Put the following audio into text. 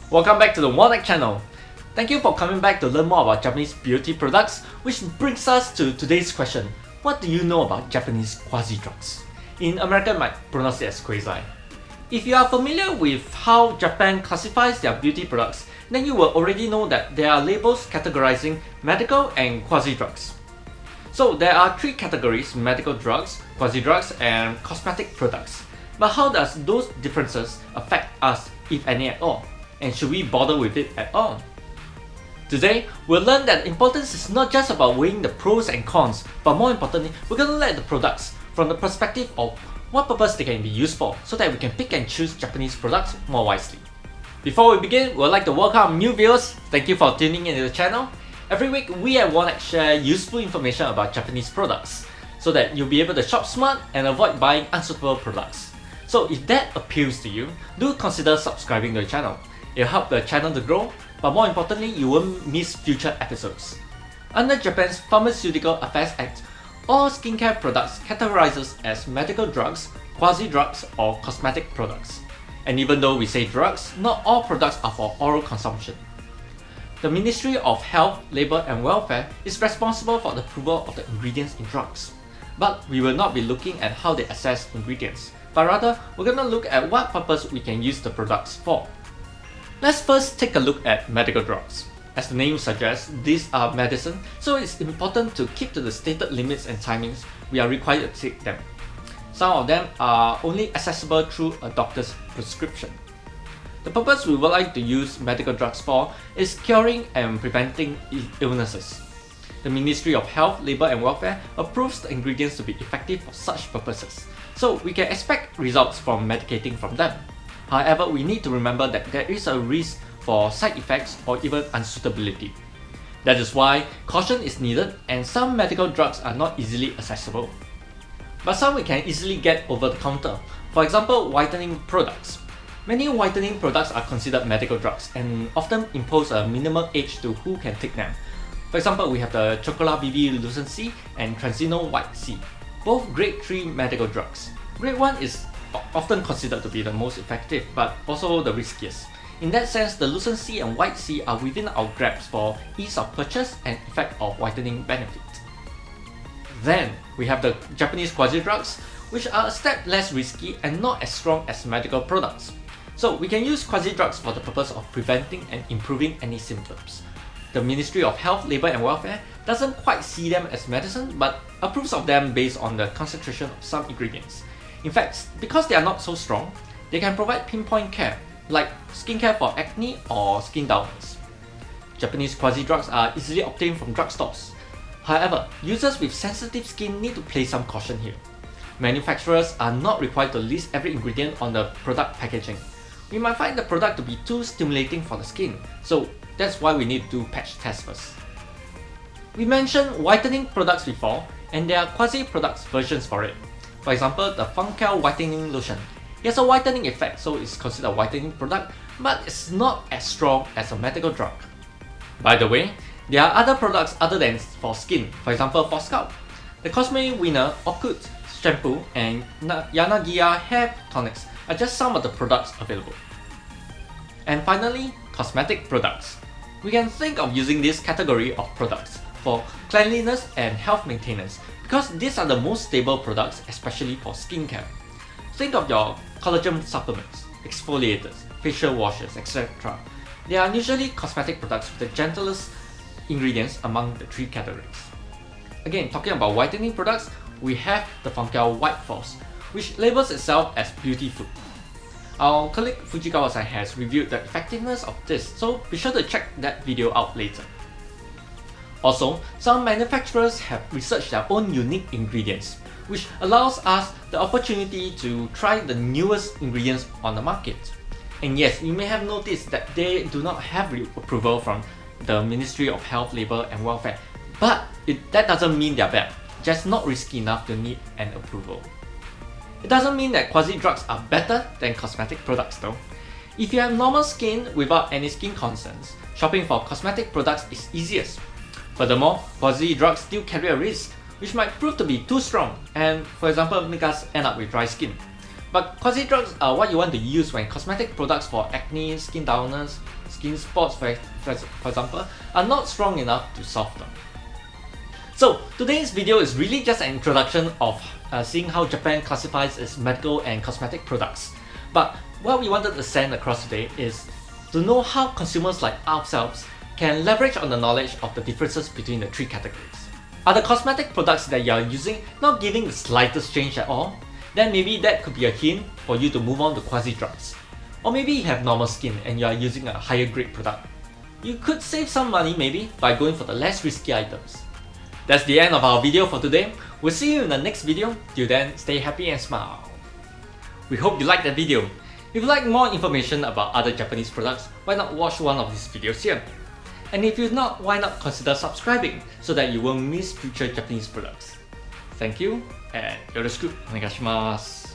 Welcome back to the YANAGIYA channel. Thank you for coming back to learn more about Japanese beauty products, which brings us to today's question. What do you know about Japanese Quasidrugs? In America, you might pronounce it as Quasi. If you are familiar with how Japan classifies their beauty products, then you will already know that there are labels categorizing medical and Quasidrugs. So there are three categories: medical drugs, Quasidrugs, and cosmetic products. But how does those differences affect us, if any at all? And should we bother with it at all? Today, we'll learn that importance is not just about weighing the pros and cons, but more importantly, we're going to look at the products from the perspective of what purpose they can be used for, so that we can pick and choose Japanese products more wisely. Before we begin, we'd like to welcome new viewers. Thank you for tuning into the channel. Every week, we at YANAGIYA share useful information about Japanese products, so that you'll be able to shop smart and avoid buying unsuitable products. So if that appeals to you, do consider subscribing to the channel. It'll help the channel to grow, but more importantly, you won't miss future episodes. Under Japan's Pharmaceutical Affairs Act, all skincare products categorizes as medical drugs, quasi-drugs, or cosmetic products. And even though we say drugs, not all products are for oral consumption. The Ministry of Health, Labour and Welfare is responsible for the approval of the ingredients in drugs. But we will not be looking at how they assess ingredients, but rather we're going to look at what purpose we can use the products for. Let's first take a look at medical drugs. As the name suggests, these are medicine, so it's important to keep to the stated limits and timings we are required to take them. Some of them are only accessible through a doctor's prescription. The purpose we would like to use medical drugs for is curing and preventing illnesses. The Ministry of Health, Labour and Welfare approves the ingredients to be effective for such purposes, so we can expect results from medicating from them. However, we need to remember that there is a risk for side effects or even unsuitability. That is why caution is needed, and some medical drugs are not easily accessible. But some we can easily get over the counter. For example, whitening products. Many whitening products are considered medical drugs and often impose a minimum age to who can take them. For example, we have the Chocola BB Lucent C and Transino White C, both grade 3 medical drugs. Grade 1 is often considered to be the most effective, but also the riskiest. In that sense, the Lucent C and White C are within our grasp for ease of purchase and effect of whitening benefit. Then, we have the Japanese Quasidrugs, which are a step less risky and not as strong as medical products. So we can use Quasidrugs for the purpose of preventing and improving any symptoms. The Ministry of Health, Labour and Welfare doesn't quite see them as medicine, but approves of them based on the concentration of some ingredients. In fact, because they are not so strong, they can provide pinpoint care, like skincare for acne or skin dullness. Japanese Quasidrugs are easily obtained from drugstores. However, users with sensitive skin need to place some caution here. Manufacturers are not required to list every ingredient on the product packaging. We might find the product to be too stimulating for the skin, so that's why we need to do patch tests first. We mentioned whitening products before, and there are quasi-products versions for it. For example, the FANCL Whitening Lotion. It has a whitening effect, so it's considered a whitening product, but it's not as strong as a medical drug. By the way, there are other products other than for skin, for example for scalp. The Cosmetic Winner Occult shampoo and YANAGIYA hair tonics are just some of the products available. And finally, cosmetic products. We can think of using this category of products for cleanliness and health maintenance, because these are the most stable products, especially for skincare. Think of your collagen supplements, exfoliators, facial washes, etc. They are usually cosmetic products with the gentlest ingredients among the three categories. Again, talking about whitening products, we have the FANCL White Force, which labels itself as beauty food. Our colleague Fujikawa-san has reviewed the effectiveness of this, so be sure to check that video out later. Also, some manufacturers have researched their own unique ingredients, which allows us the opportunity to try the newest ingredients on the market. And yes, you may have noticed that they do not have approval from the Ministry of Health, Labour and Welfare, but that doesn't mean they're bad, just not risky enough to need an approval. It doesn't mean that Quasidrugs are better than cosmetic products though. If you have normal skin without any skin concerns, shopping for cosmetic products is easiest. Furthermore, Quasidrugs still carry a risk, which might prove to be too strong and, for example, make us end up with dry skin. But Quasidrugs are what you want to use when cosmetic products for acne, skin dullness, skin spots for example, are not strong enough to solve them. So today's video is really just an introduction of seeing how Japan classifies its medical and cosmetic products. But what we wanted to send across today is to know how consumers like ourselves can leverage on the knowledge of the differences between the three categories. Are the cosmetic products that you are using not giving the slightest change at all? Then maybe that could be a hint for you to move on to Quasidrugs. Or maybe you have normal skin and you are using a higher grade product. You could save some money maybe by going for the less risky items. That's the end of our video for today. We'll see you in the next video. Till then, stay happy and smile. We hope you liked that video. If you'd like more information about other Japanese products, why not watch one of these videos here? And if you're not, why not consider subscribing so that you won't miss future Japanese products. Thank you, and yoroshiku onegaishimasu.